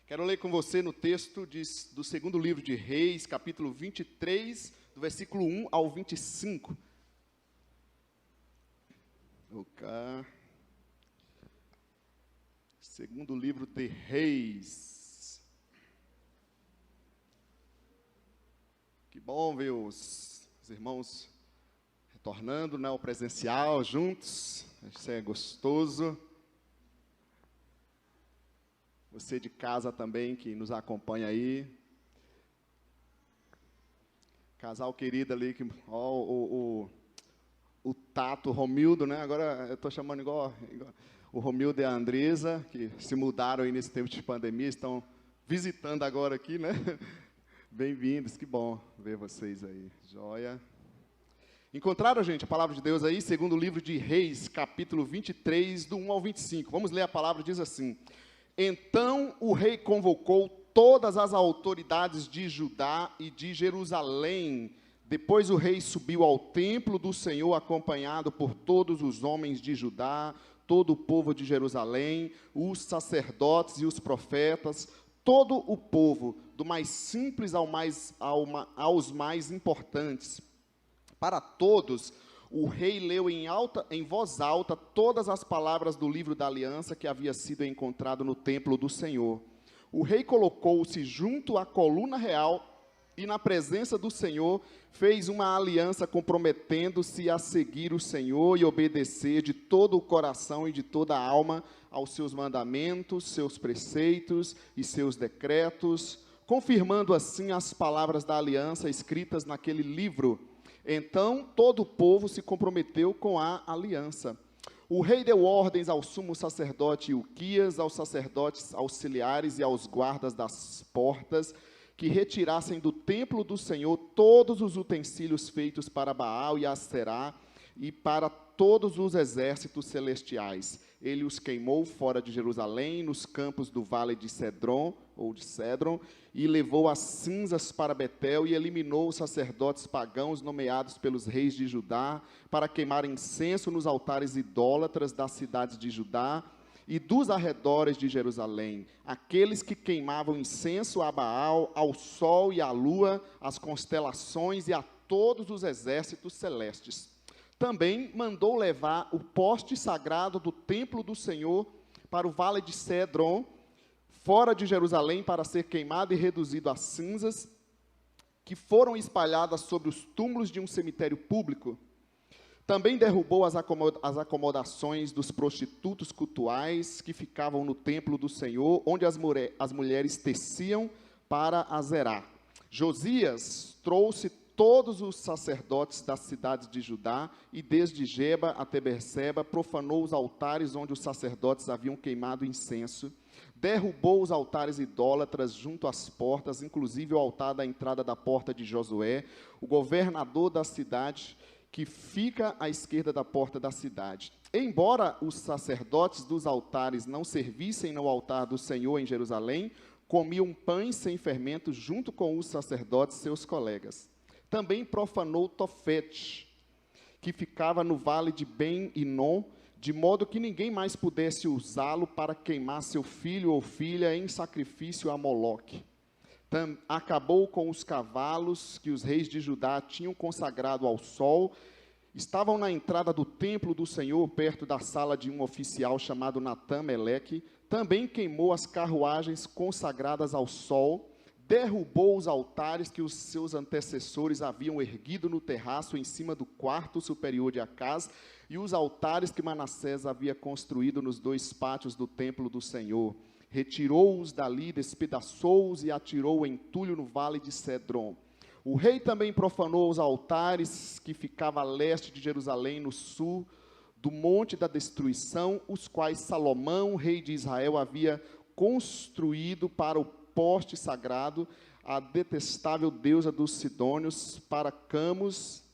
Quero ler com você no texto do segundo livro de Reis, capítulo 23, do versículo 1 ao 25. Segundo livro de Reis. Que bom ver os irmãos retornando, né, ao presencial, juntos. Isso é gostoso. Você de casa também, que nos acompanha aí. Casal querido ali, o Tato, o Romildo, né? Agora eu estou chamando igual o Romildo e a Andresa, que se mudaram aí nesse tempo de pandemia, estão visitando agora aqui, né? Bem-vindos, que bom ver vocês aí. Joia. Encontraram, gente, a palavra de Deus aí? Segundo livro de Reis, capítulo 23, do 1 ao 25. Vamos ler a palavra, diz assim: Então o rei convocou todas as autoridades de Judá e de Jerusalém. Depois o rei subiu ao templo do Senhor, acompanhado por todos os homens de Judá, todo o povo de Jerusalém, os sacerdotes e os profetas, todo o povo, do mais simples aos mais importantes. Para todos, o rei leu em voz alta todas as palavras do livro da aliança que havia sido encontrado no templo do Senhor. O rei colocou-se junto à coluna real e, na presença do Senhor, fez uma aliança comprometendo-se a seguir o Senhor e obedecer de todo o coração e de toda a alma aos seus mandamentos, seus preceitos e seus decretos, confirmando assim as palavras da aliança escritas naquele livro. Então, todo o povo se comprometeu com a aliança. O rei deu ordens ao sumo sacerdote Ilquias, aos sacerdotes auxiliares e aos guardas das portas, que retirassem do templo do Senhor todos os utensílios feitos para Baal e Aserá e para todos os exércitos celestiais. Ele os queimou fora de Jerusalém, nos campos do vale de Cedron, e levou as cinzas para Betel e eliminou os sacerdotes pagãos nomeados pelos reis de Judá para queimar incenso nos altares idólatras das cidades de Judá e dos arredores de Jerusalém, aqueles que queimavam incenso a Baal, ao sol e à lua, às constelações e a todos os exércitos celestes. Também mandou levar o poste sagrado do templo do Senhor para o vale de Cedron, fora de Jerusalém, para ser queimado e reduzido a cinzas, que foram espalhadas sobre os túmulos de um cemitério público. Também derrubou as acomodações dos prostitutos cultuais que ficavam no templo do Senhor, onde as mulheres teciam para Azerá. Josias trouxe todos os sacerdotes das cidades de Judá e desde Geba até Berseba profanou os altares onde os sacerdotes haviam queimado incenso, derrubou os altares idólatras junto às portas, inclusive o altar da entrada da porta de Josué, o governador da cidade, que fica à esquerda da porta da cidade. Embora os sacerdotes dos altares não servissem no altar do Senhor em Jerusalém, comiam pães sem fermento junto com os sacerdotes, seus colegas. Também profanou Tofete, que ficava no vale de Ben-Inom, de modo que ninguém mais pudesse usá-lo para queimar seu filho ou filha em sacrifício a Moloque. Acabou com os cavalos que os reis de Judá tinham consagrado ao sol, estavam na entrada do templo do Senhor, perto da sala de um oficial chamado Natã-Meleque. Também queimou as carruagens consagradas ao sol, derrubou os altares que os seus antecessores haviam erguido no terraço em cima do quarto superior de Acaz, e os altares que Manassés havia construído nos dois pátios do templo do Senhor. Retirou-os dali, despedaçou-os e atirou o entulho no vale de Cedron. O rei também profanou os altares que ficavam a leste de Jerusalém, no sul do Monte da Destruição, os quais Salomão, rei de Israel, havia construído para o poste sagrado, a detestável deusa dos Sidônios, para Camus,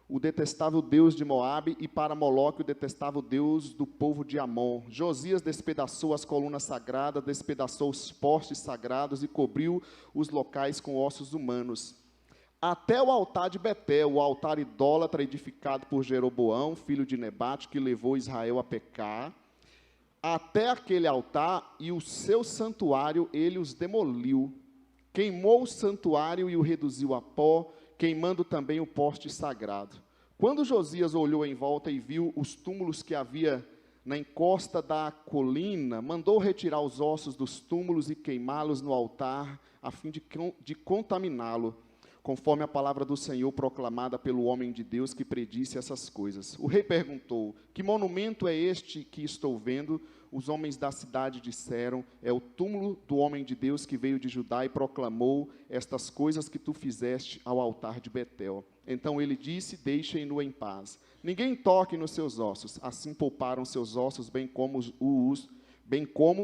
o detestável deus de Moabe, e para Moloque, o detestável deus do povo de Amon. Josias despedaçou as colunas sagradas, despedaçou os postes sagrados e cobriu os locais com ossos humanos. Até o altar de Betel, o altar idólatra edificado por Jeroboão, filho de Nebate, que levou Israel a pecar. até aquele altar e o seu santuário ele os demoliu. Queimou o santuário e o reduziu a pó, queimando também o poste sagrado. Quando Josias olhou em volta e viu os túmulos que havia na encosta da colina, mandou retirar os ossos dos túmulos e queimá-los no altar, a fim de contaminá-lo, conforme a palavra do Senhor proclamada pelo homem de Deus que predisse essas coisas. O rei perguntou: que monumento é este que estou vendo? Os homens da cidade disseram: é o túmulo do homem de Deus que veio de Judá e proclamou estas coisas que tu fizeste ao altar de Betel. Então ele disse: deixem-no em paz. Ninguém toque nos seus ossos. Assim pouparam seus ossos, bem como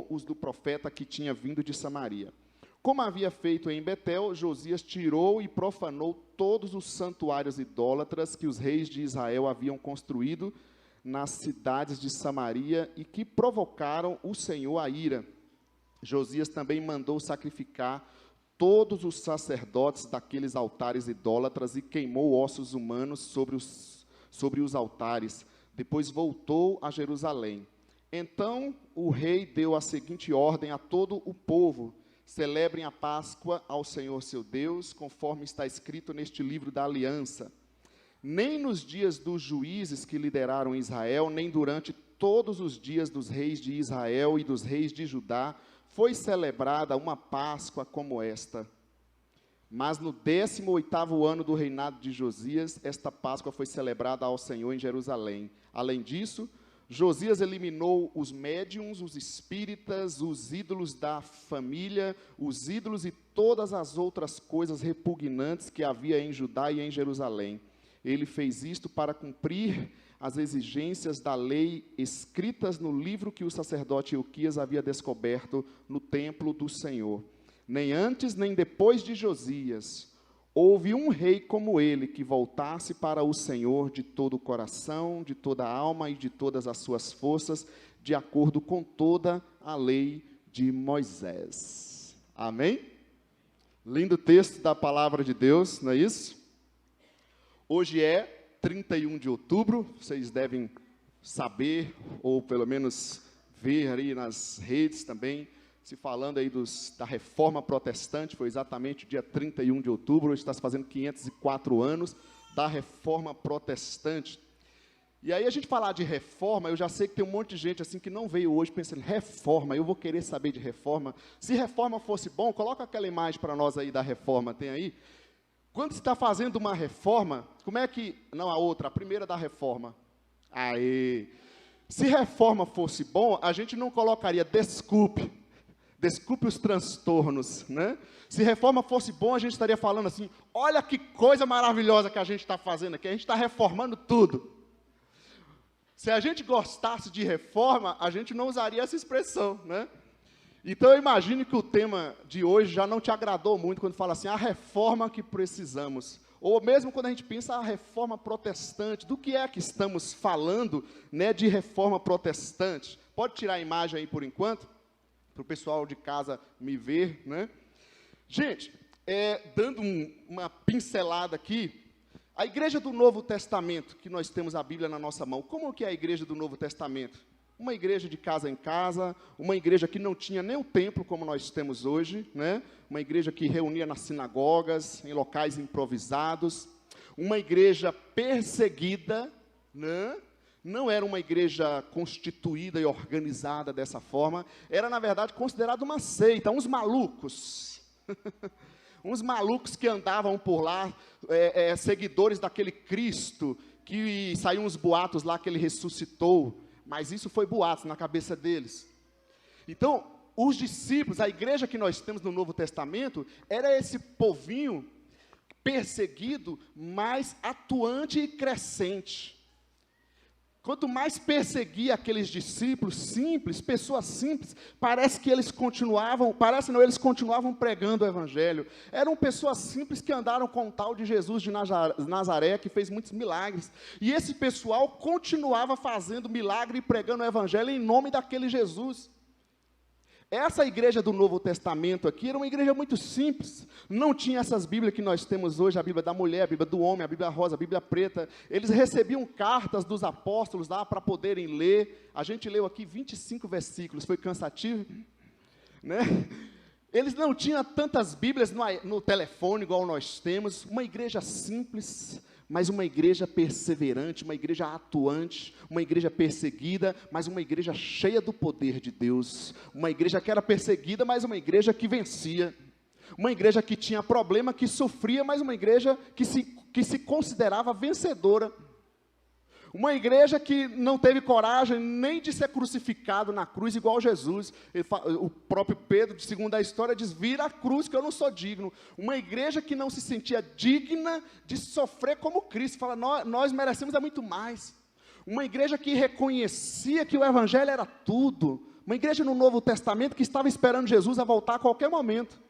os do profeta que tinha vindo de Samaria. Como havia feito em Betel, Josias tirou e profanou todos os santuários idólatras que os reis de Israel haviam construído nas cidades de Samaria e que provocaram o Senhor a ira. Josias também mandou sacrificar todos os sacerdotes daqueles altares idólatras e queimou ossos humanos sobre os altares. Depois voltou a Jerusalém. Então o rei deu a seguinte ordem a todo o povo: celebrem a Páscoa ao Senhor seu Deus, conforme está escrito neste livro da aliança. Nem nos dias dos juízes que lideraram Israel, nem durante todos os dias dos reis de Israel e dos reis de Judá, foi celebrada uma Páscoa como esta. Mas no 18º ano do reinado de Josias, esta Páscoa foi celebrada ao Senhor em Jerusalém. Além disso, Josias eliminou os médiuns, os espíritas, os ídolos da família, os ídolos e todas as outras coisas repugnantes que havia em Judá e em Jerusalém. Ele fez isto para cumprir as exigências da lei escritas no livro que o sacerdote Ilquias havia descoberto no templo do Senhor. Nem antes nem depois de Josias houve um rei como ele que voltasse para o Senhor de todo o coração, de toda a alma e de todas as suas forças, de acordo com toda a lei de Moisés. Amém? Lindo texto da palavra de Deus, não é isso? Hoje é 31 de outubro, vocês devem saber, ou pelo menos ver aí nas redes também, se falando aí da Reforma Protestante. Foi exatamente o dia 31 de outubro, hoje está se fazendo 504 anos da Reforma Protestante. E aí a gente falar de reforma, eu já sei que tem um monte de gente assim que não veio hoje pensando, reforma, eu vou querer saber de reforma. Se reforma fosse bom, coloca aquela imagem para nós aí da reforma, tem aí? Quando você está fazendo uma reforma, como é que... Não, a outra, a primeira da reforma. Aê! Se reforma fosse bom, a gente não colocaria desculpe os transtornos, né? Se reforma fosse bom, a gente estaria falando assim, olha que coisa maravilhosa que a gente está fazendo aqui, a gente está reformando tudo. Se a gente gostasse de reforma, a gente não usaria essa expressão, né? Então, eu imagino que o tema de hoje já não te agradou muito quando fala assim, a reforma que precisamos. Ou mesmo quando a gente pensa a reforma protestante, do que é que estamos falando, né, de reforma protestante? Pode tirar a imagem aí por enquanto, para o pessoal de casa me ver, né? Gente, dando uma pincelada aqui, a igreja do Novo Testamento, que nós temos a Bíblia na nossa mão, como que é a igreja do Novo Testamento? Uma igreja de casa em casa, uma igreja que não tinha nem o templo como nós temos hoje, né? Uma igreja que reunia nas sinagogas, em locais improvisados, uma igreja perseguida, né? Não era uma igreja constituída e organizada dessa forma, era, na verdade, considerada uma seita, uns malucos, uns malucos que andavam por lá, seguidores daquele Cristo, que saíam uns boatos lá que ele ressuscitou, mas isso foi boatos na cabeça deles. Então, os discípulos, a igreja que nós temos no Novo Testamento, era esse povinho perseguido, mas atuante e crescente. Quanto mais perseguia aqueles discípulos simples, pessoas simples, parece que eles continuavam pregando o evangelho. Eram pessoas simples que andaram com o tal de Jesus de Nazaré, que fez muitos milagres. E esse pessoal continuava fazendo milagre e pregando o evangelho em nome daquele Jesus. Essa igreja do Novo Testamento aqui era uma igreja muito simples, não tinha essas Bíblias que nós temos hoje, a Bíblia da mulher, a Bíblia do homem, a Bíblia rosa, a Bíblia preta. Eles recebiam cartas dos apóstolos lá para poderem ler. A gente leu aqui 25 versículos, foi cansativo, né? Eles não tinham tantas Bíblias no telefone igual nós temos. Uma igreja simples, mas uma igreja perseverante, uma igreja atuante, uma igreja perseguida, mas uma igreja cheia do poder de Deus. Uma igreja que era perseguida, mas uma igreja que vencia. Uma igreja que tinha problema, que sofria, mas uma igreja que se considerava vencedora. Uma igreja que não teve coragem nem de ser crucificado na cruz igual Jesus. O próprio Pedro, segundo a história, diz: vira a cruz que eu não sou digno. Uma igreja que não se sentia digna de sofrer como Cristo. Fala, nós merecemos muito mais. Uma igreja que reconhecia que o Evangelho era tudo. Uma igreja no Novo Testamento que estava esperando Jesus a voltar a qualquer momento.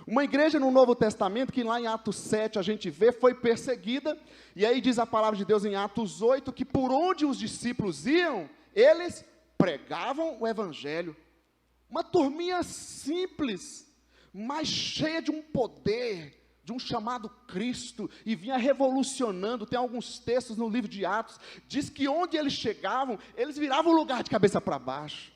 Uma igreja no Novo Testamento, que lá em Atos 7 a gente vê, foi perseguida, e aí diz a palavra de Deus em Atos 8, que por onde os discípulos iam, eles pregavam o Evangelho. Uma turminha simples, mas cheia de um poder, de um chamado Cristo, e vinha revolucionando. Tem alguns textos no livro de Atos, diz que onde eles chegavam, eles viravam o lugar de cabeça para baixo.